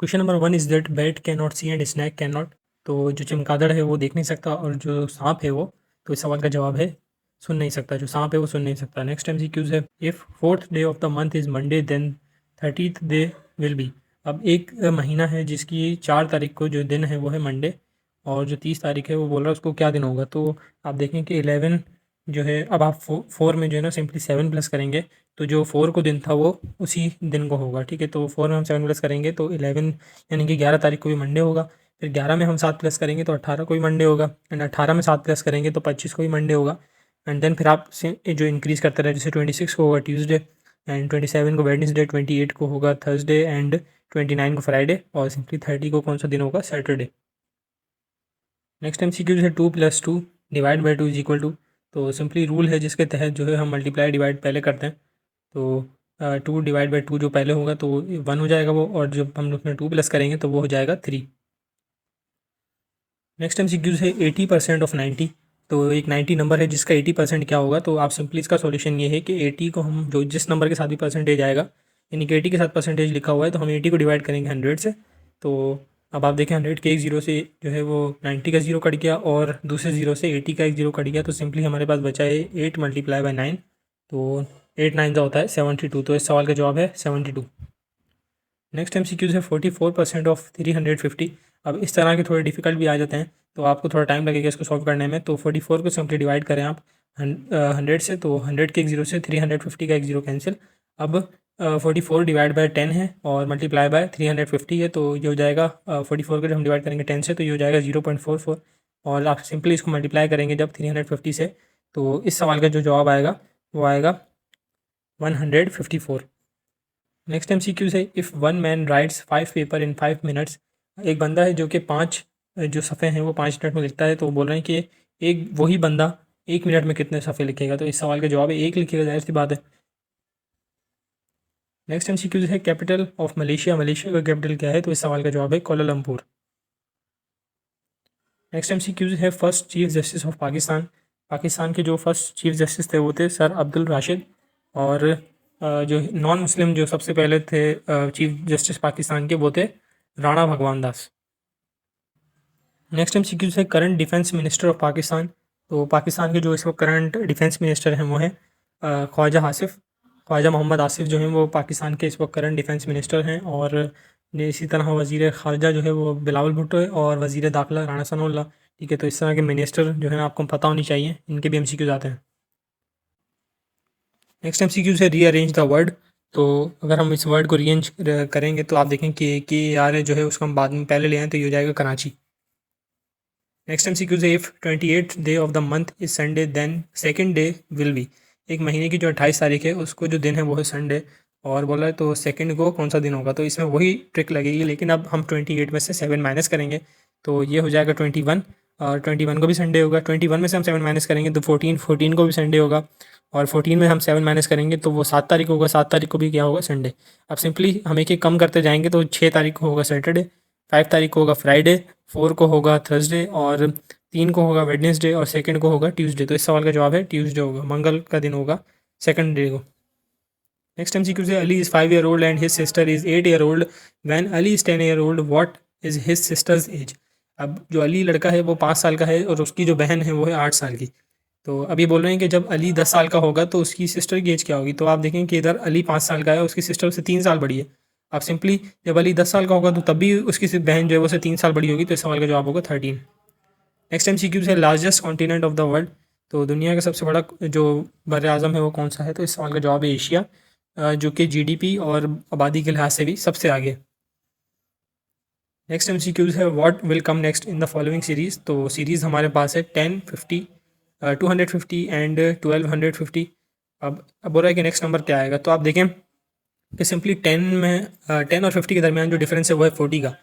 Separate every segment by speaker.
Speaker 1: Question number 1 is that bat can not see and snake can not. तो जो चमगादड़ है वो देख नहीं सकता और जो सांप है वो, तो इस सवाल का जवाब है सुन नहीं सकता। जो सांप है वो सुन नहीं सकता। नेक्स्ट एमसीक्यूज है, if fourth day of the month is Monday then 30th day will be. अब एक महीना है जिसकी 4 तारीख को जो दिन है वो है मंडे, और जो 30 तारीख है वो बोल रहा है उसको क्या दिन होगा। तो आप देखें कि 11 जो है, अब आप फोर में जो है ना सिंपली 7 प्लस करेंगे, तो जो 4 को दिन था वो उसी दिन को होगा। ठीक है, तो 4 में हम 7 प्लस करेंगे तो 11 यानी कि 11 तारीख को भी मंडे होगा। फिर 11 में हम 7 प्लस करेंगे तो 18 को भी मंडे होगा, एंड 18 में 7 प्लस करेंगे तो 25 को भी मंडे होगा। एंड देन फिर आप से जो इंक्रीज़ करते रहे, जैसे 26 को होगा ट्यूसडे, एंड 27 को वेडनेसडे, 28 को होगा थर्सडे, एंड 29 को फ्राइडे, और सिंपली 30 को कौन सा दिन होगा, सैटरडे। नेक्स्ट एमसीक्यू जो है 2 + 2 divide by 2 is equal to. तो सिंपली रूल है जिसके तहत जो है हम मल्टीप्लाई डिवाइड पहले करते हैं। तो 2 डिवाइड बाई 2 जो पहले होगा तो 1 हो जाएगा वो, और जब हम उसमें 2 प्लस करेंगे तो वो हो जाएगा 3। नेक्स्ट एमसीक्यू है 80% ऑफ 90। तो एक 90 नंबर है जिसका 80% क्या होगा। तो आप सिंपली इसका सॉल्यूशन ये है कि 80 को हम जो जिस नंबर के साथ भी परसेंटेज आएगा, यानी कि 80 के साथ परसेंटेज लिखा हुआ है तो हम 80 को डिवाइड करेंगे 100 से। तो अब आप देखें 100 के एक जीरो से जो है वो 90 का जीरो कट गया, और दूसरे जीरो से 80 का एक जीरो कट गया, तो सिंपली हमारे पास बचा है 8 × 9। तो 8 9 होता है 72। तो इस सवाल का जवाब है 72। नेक्स्ट एमसीक्यूज है 44% ऑफ 350। अब इस तरह के थोड़े डिफिकल्ट भी आ जाते हैं, तो आपको थोड़ा टाइम लगेगा इसको सॉल्व करने में। तो 44 को सिंपली डिवाइड करें आप 100 से, तो 100 के एक जीरो से 350 का एक जीरो कैंसिल। अब 44 डिवाइड बाय 10 है और मल्टीप्लाई बाय 350 है, तो ये हो जाएगा 44 को जब हम डिवाइड करेंगे 10 से तो ये हो जाएगा 0.44। और आप सिंपली इसको मल्टीप्लाई करेंगे जब 350 से, तो इस सवाल का जो जवाब आएगा वो आएगा 154। नेक्स्ट एमसीक्यू है, if one man rights 5 paper in 5 minutes. एक बंदा है जो कि 5 जो सफ़े हैं वो 5 मिनट में लिखता है, तो बोल रहे हैं कि एक वही बंदा 1 मिनट में कितने सफ़े लिखेगा। तो इस सवाल का जवाब है 1 लिखेगा, जाहिर सी बात है। नेक्स्ट एमसीक्यू है, कैपिटल ऑफ मलेशिया। मलेशिया का कैपिटल क्या है। तो इस सवाल का जवाब है कोलालमपुर। नेक्स्ट एमसीक्यू है, first chief justice of Pakistan. Pakistan के जो फर्स्ट चीफ जस्टिस थे वो थे सर अब्दुल राशिद, और जो नॉन मुस्लिम जो सबसे पहले थे चीफ जस्टिस पाकिस्तान के वो थे राणा भगवान दास। नेक्स्ट एमसीक्यू है, current defence minister of Pakistan. तो पाकिस्तान के जो इस वक्त करंट डिफेंस मिनिस्टर हैं वो हैं ख्वाजा आसिफ। ख्वाजा मोहम्मद आसिफ जो हैं वो पाकिस्तान के इस वक्त करंट डिफेंस मिनिस्टर हैं। और इसी तरह वज़ीर ख़ारजा जो है वो बिलावल भुट्टो है, और वज़ीर दाखिला राना सनाउल्लाह। ठीक है, तो इस तरह के मिनिस्टर जो है आपको पता होनी चाहिए, इनके भी एमसीक्यूज आते हैं। नेक्स्ट एमसीक्यू है, रीअरेंज द वर्ड। तो अगर हम इस वर्ड को रीअरेंज करेंगे तो आप देखें कि आर जो है उसको हम बाद में पहले ले आएँ तो ये हो जाएगा कराची। नेक्स्ट एमसीक्यू है, if 28th day of the month is Sunday then second day will be. एक महीने की जो 28 तारीख है उसको जो दिन है वो है संडे, और बोला है तो सेकंड को कौन सा दिन होगा। तो इसमें वही ट्रिक लगेगी, लेकिन अब हम 28 में से 7 माइनस करेंगे तो ये हो जाएगा 21, और 21 को भी संडे होगा। 21 में से हम 7 माइनस करेंगे तो 14 को भी संडे होगा, और 14 में हम 7 माइनस करेंगे तो वो 7 तारीख को होगा। 7 तारीख को भी क्या होगा, संडे। अब सिंपली हम एक एक कम करते जाएंगे, तो 6 तारीख को होगा सैटरडे, 5 तारीख को होगा फ्राइडे, 4 को होगा थर्सडे, और 3 को होगा वेडनेसडे, और सेकंड को होगा ट्यूसडे। तो इस सवाल का जवाब है ट्यूसडे होगा, मंगल का दिन होगा सेकंड डे को। नेक्स्ट एमसीक्यू से, Ali is 5 year old and his sister is 8 year old। When Ali is 10 year old what is his sister's age. अब जो अली लड़का है वो 5 साल का है, और उसकी जो बहन है वो है 8 साल की। तो अब ये बोल रहे हैं कि जब अली 10 साल का होगा तो उसकी सिस्टर की एज क्या होगी। तो आप देखें कि इधर अली 5 साल का है, उसकी सिस्टर उससे 3 साल बड़ी है। आप सिंपली जब अली 10 साल का होगा तो तब भी उसकी बहन जो है वो से 3 साल बड़ी होगी, तो इस सवाल का जवाब होगा 13। नेक्स्ट एमसीक्यू है, largest continent of the world. तो दुनिया का सबसे बड़ा जो बर आज़म है वो कौन सा है। तो इस सवाल का जवाब है एशिया, जो कि जीडीपी और आबादी के लिहाज से भी सबसे आगे है। नेक्स्ट एमसीक्यू है, what will come next in the following series. तो सीरीज़ हमारे पास है 10, 50, 250 एंड 1250। अब बोल रहा है कि नेक्स्ट नंबर क्या आएगा। तो आप देखें कि सिंपली 10 और 50 के दरमियान जो डिफरेंस है वो है 40 का,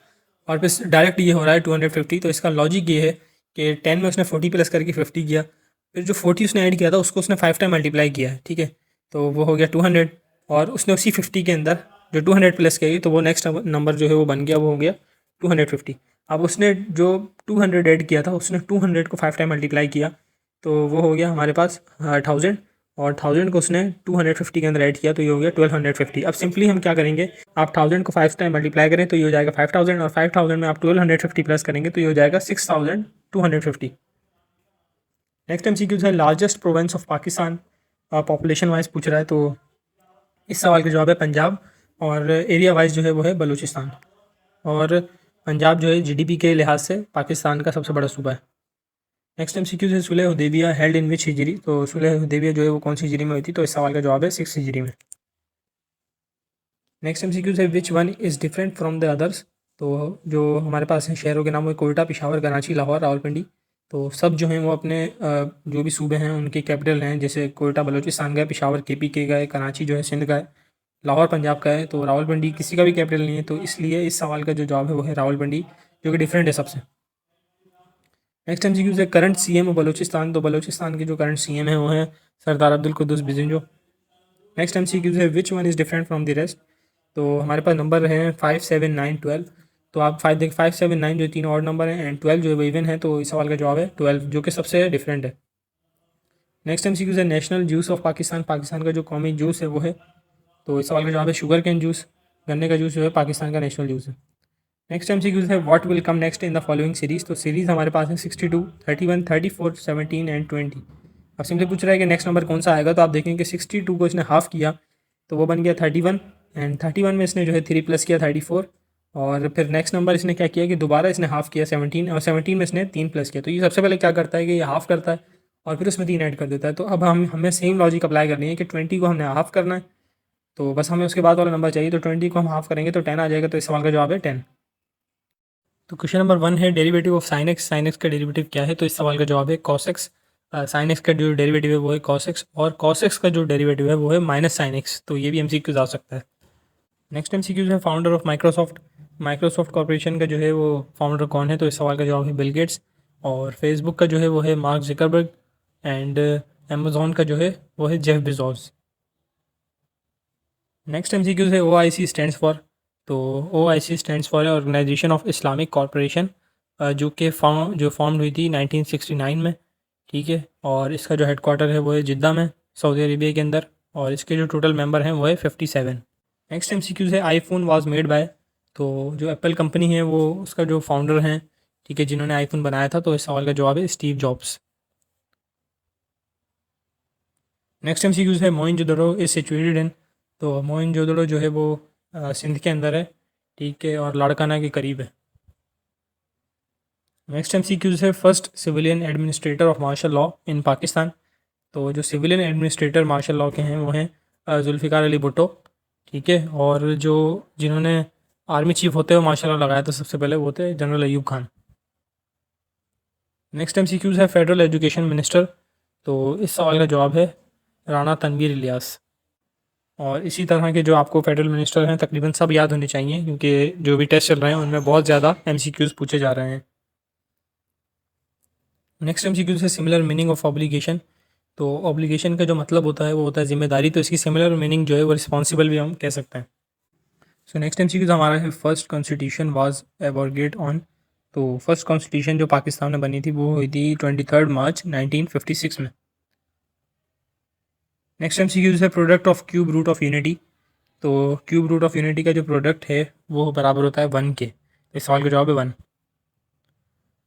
Speaker 1: और फिर डायरेक्ट ये हो रहा है 250। तो इसका लॉजिक ये है कि 10 में उसने 40 प्लस करके 50 किया, फिर जो 40 उसने ऐड किया था उसको उसने 5 टाइम मल्टीप्लाई किया है। ठीक है, तो वो हो गया 200, और उसने उसी 50 के अंदर जो 200 प्लस किया तो वो नेक्स्ट नंबर जो है वो बन गया, वो हो गया 250। अब उसने जो 200 ऐड किया था उसने 200 को 5 टाइम मल्टीप्लाई किया, तो वो हो गया हमारे पास 1000, और 1000 को उसने 250 के अंदर ऐड किया तो ये हो गया 1250। अब सिंपली हम क्या करेंगे, आप 1000 को 5 टाइम मल्टीप्लाई करें तो ये हो जाएगा 5000, और 5000 में आप 1250 प्लस करेंगे तो ये हो जाएगा 6250। नेक्स्ट एमसीक्यू है largest province of Pakistan, population wise पूछ रहा है, तो इस सवाल का जवाब है पंजाब, और एरिया वाइज जो है वो है बलूचिस्तान। और पंजाब जो है जीडीपी के लिहाज से पाकिस्तान का सबसे बड़ा सूबा है। नेक्स्ट एमसीक्यू है सुलह हुदैबिया हेल्ड इन विच हिजरी, तो सुलह हुदैबिया जो है वो कौन सी हिजरी में हुई थी, तो इस सवाल का जवाब है 6 हिजरी में। नेक्स्ट एमसीक्यू है which one is different from the others, तो जो हमारे पास है शहरों के नाम वो कोयटा, पिशावर, कराची, लाहौर, रावलपिंडी। तो सब जो हैं वो अपने जो भी सूबे हैं उनके कैपिटल हैं, जैसे कोयटा बलूचिस्तान का है, पिशावर केपी के का है, कराची जो है सिंध का है, लाहौर पंजाब का है, तो रावलपिंडी किसी का भी कैपिटल नहीं है, तो इसलिए इस सवाल का जो जवाब है वो है रावलपिंडी, जो कि डिफरेंट है सबसे। नेक्स्ट एमसीक्यू है करंट सीएम ऑफ बलूचिस्तान, तो बलूचिस्तान के जो करंट सीएम है वो हैं सरदार अब्दुल कुद्दूस बिजंजो। नेक्स्ट एमसीक्यू है which one is different from the rest, तो हमारे पास नंबर हैं 5, 7, 9, 12। तो आप 5, 7, 9 जो तीन और नंबर हैं एंड 12 जो है वो इवन है, तो इस सवाल का जवाब है 12, जो कि सबसे डिफरेंट है। नेक्स्ट एमसीक्यू है national juice of Pakistan, Pakistan का जो कौमी जूस है वो है, तो इस सवाल का जवाब है शुगर कैन जूस, गन्ने का जूस जो है पाकिस्तान का नेशनल जूस है। नेक्स्ट एमसीक्यू है what will come next in the following series, तो सीरीज़ हमारे पास है 62, 31, 34, 17 एंड 20। अब सिंपली पूछ रहा है कि नेक्स्ट नंबर कौन सा आएगा, तो आप देखेंगे कि 62 को इसने हाफ किया तो वो बन गया 31, एंड 31 में इसने जो है 3 प्लस किया 34, और फिर नेक्स्ट नंबर इसने क्या किया कि दोबारा इसने हाफ किया 17, और 17 में इसने 3 प्लस किया। तो ये सबसे पहले क्या करता है कि ये हाफ करता है और फिर उसमें 3 ऐड कर देता है। तो अब हमें सेम लॉजिक अप्लाई करनी है कि 20 को हमने हाफ करना है, तो बस हमें उसके बाद वाला नंबर चाहिए, तो 20 को हम हाफ करेंगे तो 10 आ जाएगा, तो इस सवाल का जवाब है 10। तो क्वेश्चन नंबर 1 है derivative of sine x, sine x का डेरिवेटिव क्या है, तो इस सवाल का जवाब है कॉस एक्स। साइन एक्स का जो डेरिवेटिव है वो है कॉस एक्स, और कॉस एक्स का जो डेरिवेटिव है वो है माइनस साइन एक्स, तो ये भी एमसीक्यूज आ सकता है। नेक्स्ट एमसीक्यूज है founder of Microsoft, Microsoft corporation का जो है वो फाउंडर कौन है, तो इस सवाल का जवाब है बिल गेट्स, और फेसबुक का जो है वो है मार्क ज़करबर्ग, एंड अमेजोन का जो है वो है जेफ बेजोस। नेक्स्ट एमसीक्यूज है OIC स्टैंड्स फॉर, तो OIC स्टैंड्स फॉर है ऑर्गेनाइजेशन ऑफ इस्लामिक कॉर्पोरेशन, जो फॉर्म हुई थी 1969 में, ठीक है, और इसका जो हेडक्वार्टर है वो है जिद्दा में, सऊदी अरेबिया के अंदर, और इसके जो टोटल मेंबर हैं वो है 57। नेक्स्ट एमसीक्यूज है आईफोन वाज मेड बाय, तो जो एप्पल कंपनी है वो उसका जो फाउंडर हैं, ठीक है, जिन्होंने आईफोन बनाया था, तो इस सवाल का जवाब है स्टीव जॉब्स। नेक्स्ट एमसीक्यूज है मोइनजोदड़ो इज सिचुएटेड इन, तो मोइनजोदड़ो जो है वो सिंध के अंदर है, ठीक है, और लाड़काना के करीब है। नेक्स्ट एमसीक्यूज है first civilian administrator of martial law in Pakistan, तो जो सिविलियन एडमिनिस्ट्रेटर मार्शल लॉ के हैं वो हैं जुल्फ़िकार अली भुट्टो, ठीक है, और जो जिन्होंने आर्मी चीफ होते हुए मार्शल लॉ लगाया था सबसे पहले वो थे general Ayub Khan. Next MCQs है फेडरल एजुकेशन मिनिस्टर, तो इस सवाल का जवाब है राणा तनवीर इलियास। और इसी तरह के जो आपको फेडरल मिनिस्टर हैं तकरीबन सब याद होने चाहिए, क्योंकि जो भी टेस्ट चल रहे हैं उनमें बहुत ज़्यादा एमसीक्यूज पूछे जा रहे हैं। नेक्स्ट एमसीक्यूज है सिमिलर मीनिंग ऑफ ऑब्लिगेशन, तो ऑब्लिगेशन का जो मतलब होता है वो होता है जिम्मेदारी, तो इसकी सिमिलर मीनिंग जो है वो रिस्पॉन्सिबल भी हम कह सकते हैं। सो नेक्स्ट एमसीक्यूज हमारा है फर्स्ट कॉन्स्टिट्यूशन वाज एबॉर्गेट ऑन, तो फर्स्ट कॉन्स्टिट्यूशन जो पाकिस्तान में बनी थी वो हुई थी 23 मार्च 1956 में। नेक्स्ट एमसीक्यूज है product of cube root of unity, तो क्यूब रूट ऑफ यूनिटी का जो प्रोडक्ट है वो बराबर होता है 1 के, इस सवाल का जवाब है 1।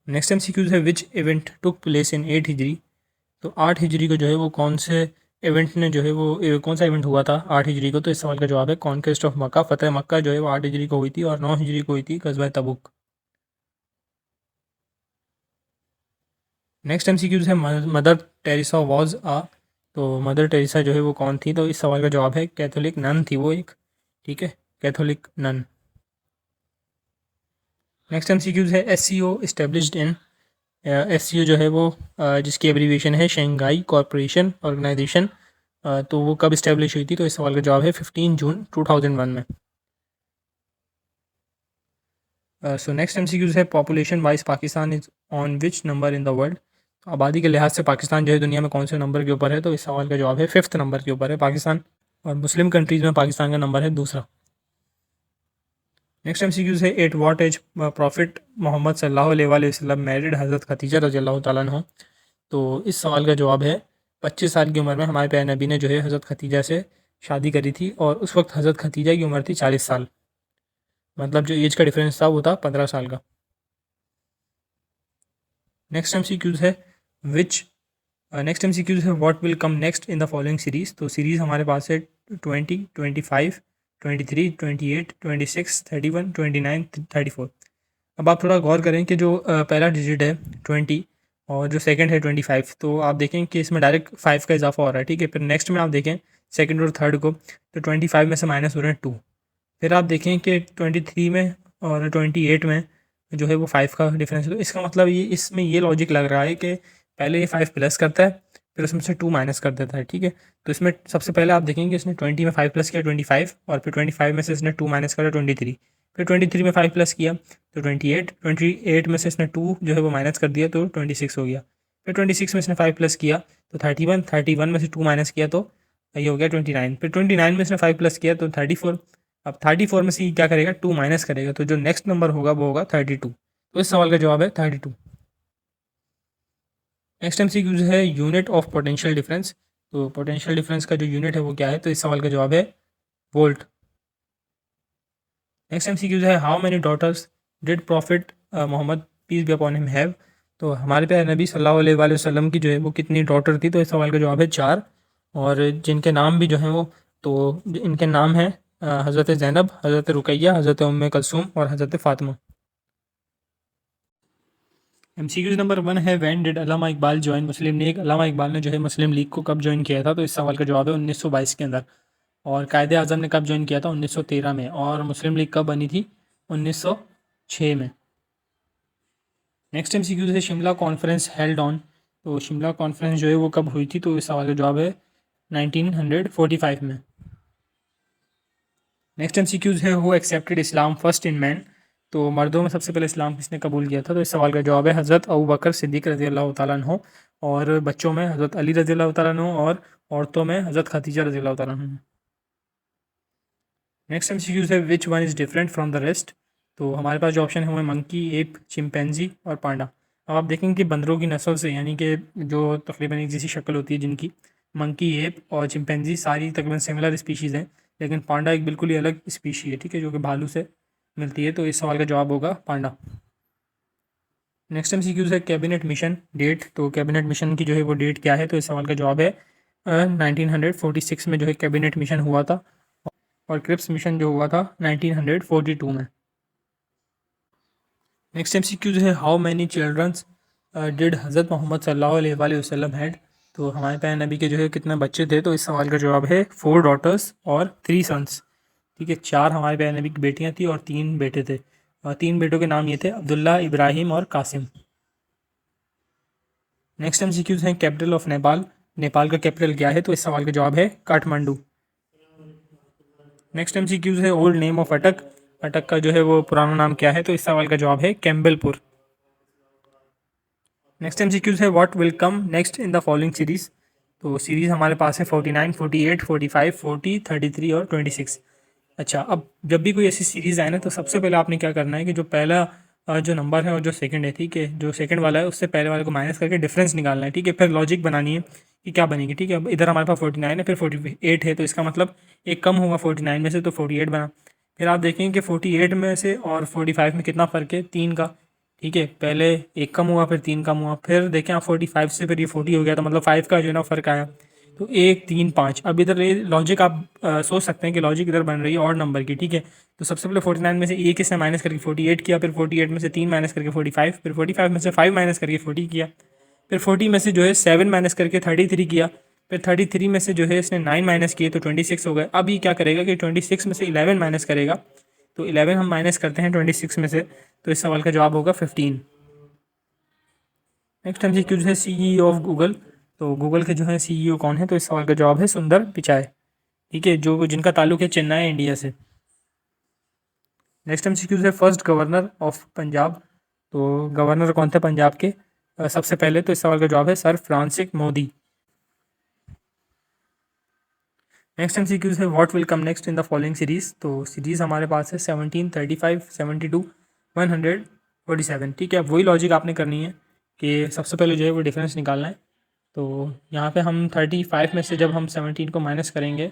Speaker 1: नेक्स्ट एमसीक्यूज है which event took place in 8 हिजरी, तो 8 हिजरी को जो है वो कौन से इवेंट ने जो है वो कौन सा इवेंट हुआ था 8 हिजरी को, तो इस सवाल का जवाब है कॉन्क्वेस्ट ऑफ मक्का, फतेह मक्का जो है वो 8 हिजरी को हुई थी, और 9 हिजरी को हुई थी गज़वा तबुक। नेक्स्ट एमसीक्यूज है मदर टेरेसा वॉज आ, तो मदर टेरेसा जो है वो कौन थी, तो इस सवाल का जवाब है कैथोलिक नन थी वो एक, ठीक है, कैथोलिक नन। नेक्स्ट एमसीक्यूज है SCO इस्टेब्लिश्ड इन, SCO जो है वो जिसकी एब्रीविएशन है शंघाई कॉरपोरेशन ऑर्गेनाइजेशन, तो वो कब इस्टेब्लिश हुई थी, तो इस सवाल का जवाब है 15 जून 2001 में। सो नेक्स्ट एमसीक्यूज है population wise Pakistan is on which number in the world, तो आबादी के लिहाज से पाकिस्तान जो है दुनिया में कौन से नंबर के ऊपर है, तो इस सवाल का जवाब है 5th नंबर के ऊपर है पाकिस्तान, और मुस्लिम कंट्रीज़ में पाकिस्तान का नंबर है दूसरा। नेक्स्ट एमसीक्यूज है at what age prophet Mohammad सल्लल्लाहु अलैहि वसल्लम मैरिड हज़रत खदीजा रज़ियल्लाहु ताला अन्हा, तो इस सवाल का जवाब है 25 साल की उम्र में हमारे प्यारे नबी ने जो है हज़रत खतीजा से शादी करी थी, और उस वक्त हज़रत खतीजा की उम्र थी 40 साल, मतलब जो एज का डिफरेंस था वो था 15 साल का। नेक्स्ट MCQs है विच नेक्स्ट MCQs है what will come next in the following series. तो सीरीज़ हमारे पास है 20, 25, 23, 28, 26, 31, 29, 34। अब आप थोड़ा गौर करें कि जो पहला डिजिट है 20 और जो सेकंड है 25, तो आप देखें कि इसमें डायरेक्ट 5 का इजाफा हो रहा है, ठीक है। फिर नेक्स्ट में आप देखें सेकंड और थर्ड को, तो 25 में से माइनस हो रहे हैं 2। फिर आप देखें कि 23 में और 28 में जो है वो 5 का डिफरेंस है। तो इसका मतलब ये इसमें ये लॉजिक लग रहा है कि पहले ये 5 प्लस करता है, फिर उसमें से 2 माइनस कर देता है, ठीक है। तो इसमें सबसे पहले आप देखेंगे इसने 20 में 5 प्लस किया 25, और फिर 25 में से इसने 2 माइनस करा 23। फिर 23 में 5 प्लस किया तो 28 में से इसने 2 जो है वो माइनस कर दिया तो 26 हो गया। फिर 26 में इसने 5 प्लस किया तो 31 में से 2 माइनस किया तो ये हो गया 29। फिर 29 में इसने 5 प्लस किया तो 34। अब 34 में से ये क्या करेगा, 2 माइनस करेगा, तो जो नेक्स्ट नंबर होगा वो होगा 32। तो इस सवाल का जवाब है 32। नेक्स्ट MCQ है यूनिट ऑफ पोटेंशियल डिफरेंस। तो पोटेंशियल डिफरेंस का जो यूनिट है वो क्या है, तो इस सवाल का जवाब है वोल्ट। नेक्स्ट MCQ है how many daughters did prophet Mohammad peace be upon him have. तो हमारे प्यारे नबी सल्लल्लाहु अलैहि वसल्लम की जो है वो कितनी डॉटर थी, तो इस सवाल का जवाब है 4। और जिनके नाम भी जो हैं वो, तो इनके नाम हैं हज़रत ज़ैनब, हज़रत रुकैया, हज़रत उम्मे कलसूम और हज़रत फ़ातिमा। MCQ नंबर 1 है when did Allama Iqbal join Muslim League. Allama Iqbal ने जो है मुस्लिम लीग को कब ज्वाइन किया था, तो इस सवाल का जवाब है 1922 के अंदर। और कायदे आज़म ने कब ज्वाइन किया था, 1913 में। और मुस्लिम लीग कब बनी थी, 1906 में। नेक्स्ट MCQ है शिमला कॉन्फ्रेंस हेल्ड ऑन। तो शिमला कॉन्फ्रेंस जो है वो कब हुई थी, तो इस सवाल का जवाब है 1945 में। नेक्स्ट MCQ है who accepted Islam first in man. तो मर्दों में सबसे पहले इस्लाम किसने कबूल किया था, तो इस सवाल का जवाब है हज़रत अबू बकर सिद्दीक़ रज़ी अल्लाह तआला अन्हु। और बच्चों में हज़रत अली रज़ी अल्लाह तआला अन्हु, और औरतों में हज़रत खदीजा रज़ी अल्लाह तआला अन्हु। नेक्स्ट MCQ है which one is different from the rest. तो हमारे पास जो ऑप्शन है वो है मंकी, एप, चिंपैंजी और पांडा। अब आप देखेंगे कि बंदरों की नस्ल से, यानी कि जो तकरीबन एक जैसी शक्ल होती है जिनकी, मंकी, एप और चिंपैंजी सारी तकरीबन सिमिलर स्पीशीज़ हैं, लेकिन पांडा एक बिल्कुल ही अलग स्पीशी है, ठीक है, जो कि भालू से मिलती है। तो इस सवाल का जवाब होगा पांडा। नेक्स्ट MCQ है कैबिनेट मिशन डेट। तो कैबिनेट मिशन की जो है वो डेट क्या है, तो इस सवाल का जवाब है 1946 में जो है कैबिनेट मिशन हुआ था, और क्रिप्स मिशन जो हुआ था 1942 में। नेक्स्ट MCQ है हाउ मैनी चिल्ड्रंस डिड हज़रत मोहम्मद सल्लल्लाहु अलैहि वसल्लम हैड। तो हमारे प्यारे नबी के जो है कितने बच्चे थे, तो इस सवाल का जवाब है 4 डॉटर्स और 3 सन्स, ठीक है। 4 हमारे प्यारे नबी की बेटियां थी और 3 बेटे थे, और 3 बेटों के नाम ये थे अब्दुल्ला, इब्राहिम और कासिम। नेक्स्ट MCQ है कैपिटल ऑफ नेपाल। नेपाल का कैपिटल क्या है, तो इस सवाल का जवाब है काठमांडू। नेक्स्ट MCQ है ओल्ड नेम ऑफ अटक। अटक का जो है वो पुराना नाम क्या है, तो इस सवाल का जवाब है कैम्बलपुर। नेक्स्ट MCQ है what will come next in the following series. तो सीरीज हमारे पास है 49, 48, 45, 40, 33 और 26। अच्छा, अब जब भी कोई ऐसी सीरीज़ आए ना, तो सबसे पहले आपने क्या करना है कि जो पहला जो नंबर है और जो सेकंड है, ठीक है, जो सेकंड वाला है उससे पहले वाले को माइनस करके डिफरेंस निकालना है, ठीक है। फिर लॉजिक बनानी है कि क्या बनेगी, ठीक है। अब इधर हमारे पास 49 है, फिर 48 है, तो इसका मतलब एक कम होगा 49 में से, तो 48 बना। फिर आप देखेंगे कि 48 में से और 45 में कितना फ़र्क है, 3 का, ठीक है। पहले एक कम हुआ, फिर 3 कम हुआ, फिर देखें आप 45 से फिर ये 40 हो गया, तो मतलब 5 का जो है ना फ़र्क आया, तो 1, 3, 5। अब इधर ये लॉजिक आप सोच सकते हैं कि लॉजिक इधर बन रही है और नंबर की, ठीक है। तो सबसे पहले 49 में से एक इसने माइनस करके 48 किया, फिर 48 में से 3 माइनस करके 45, फिर 45 में से 5 माइनस करके 40 किया, फिर 40 में से जो है 7 माइनस करके 33 किया, फिर 33 में से जो है इसने 9 माइनस किए तो 26 हो गए। अब ये क्या करेगा कि 26 में से 11 माइनस करेगा, तो 11 हम माइनस करते हैं 26 में से, तो इस सवाल का जवाब होगा 15। नेक्स्ट MCQ जो है CEO ऑफ गूगल। तो गूगल के जो है CEO कौन है, तो इस सवाल का जवाब है सुंदर पिचाई, ठीक है, जो जिनका ताल्लुक है चेन्नई, इंडिया से। नेक्स्ट MCQ है फर्स्ट गवर्नर ऑफ पंजाब। तो गवर्नर कौन थे पंजाब के सबसे पहले, तो इस सवाल का जवाब है sir Francis Modi. Next MCQ है what will come next in the following series. तो सीरीज हमारे पास है 17, 35, 72, 147, ठीक है। वही लॉजिक आपने करनी है कि सबसे पहले जो है वो डिफरेंस निकालना है, तो यहाँ पे हम 35 में से जब हम 17 को माइनस करेंगे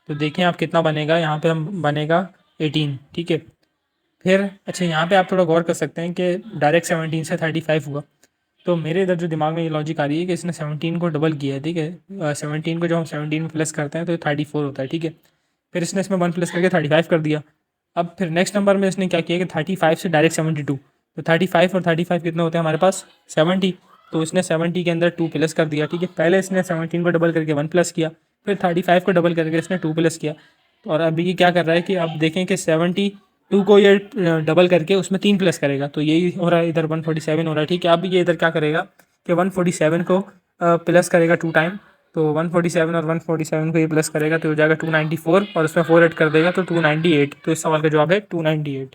Speaker 1: तो देखें आप कितना बनेगा, यहाँ पे हम बनेगा 18, ठीक है। फिर अच्छा यहाँ पे आप थोड़ा गौर कर सकते हैं कि डायरेक्ट 17 से 35 हुआ, तो मेरे इधर जो दिमाग में ये लॉजिक आ रही है कि इसने 17 को डबल किया है, ठीक है। 17 को जब हम 17 में प्लस करते हैं तो 34 होता है, ठीक है। फिर इसने इसमें 1 प्लस करके 35 कर दिया। अब फिर नेक्स्ट नंबर में इसने क्या किया कि 35 से डायरेक्ट 72, तो 35 और 35 कितने होते हैं हमारे पास 70, तो इसने 70 के अंदर 2 प्लस कर दिया, ठीक है। पहले इसने 17 को डबल करके 1 प्लस किया, फिर 35 को डबल करके इसने 2 प्लस किया। तो और अभी ये क्या कर रहा है कि अब देखें कि 72 को ये डबल करके उसमें 3 प्लस करेगा, तो यही हो रहा है, इधर 147 हो रहा है, ठीक है। अब ये इधर क्या करेगा कि 147 को प्लस करेगा 2 टाइम, तो 147 और 147 को ये प्लस करेगा तो हो जाएगा 294 और उसमें 4 ऐड कर देगा तो 298। तो इस सवाल का जवाब है 298।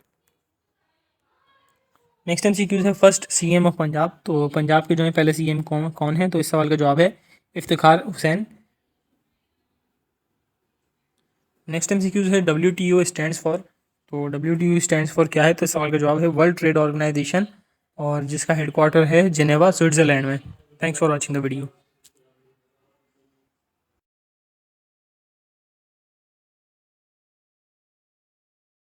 Speaker 1: नेक्स्ट MCQ है फर्स्ट CM ऑफ पंजाब। तो पंजाब के जो है पहले CM कौन है, तो इस सवाल का जवाब है इफ्तिखार हुसैन। नेक्स्ट MCQ है WTO स्टैंड्स फॉर। तो WTO स्टैंड्स फॉर क्या है, तो इस सवाल का जवाब है वर्ल्ड ट्रेड ऑर्गेनाइजेशन, और जिसका हेडक्वार्टर है जिनेवा स्विट्ज़रलैंड में। Thanks for watching the video.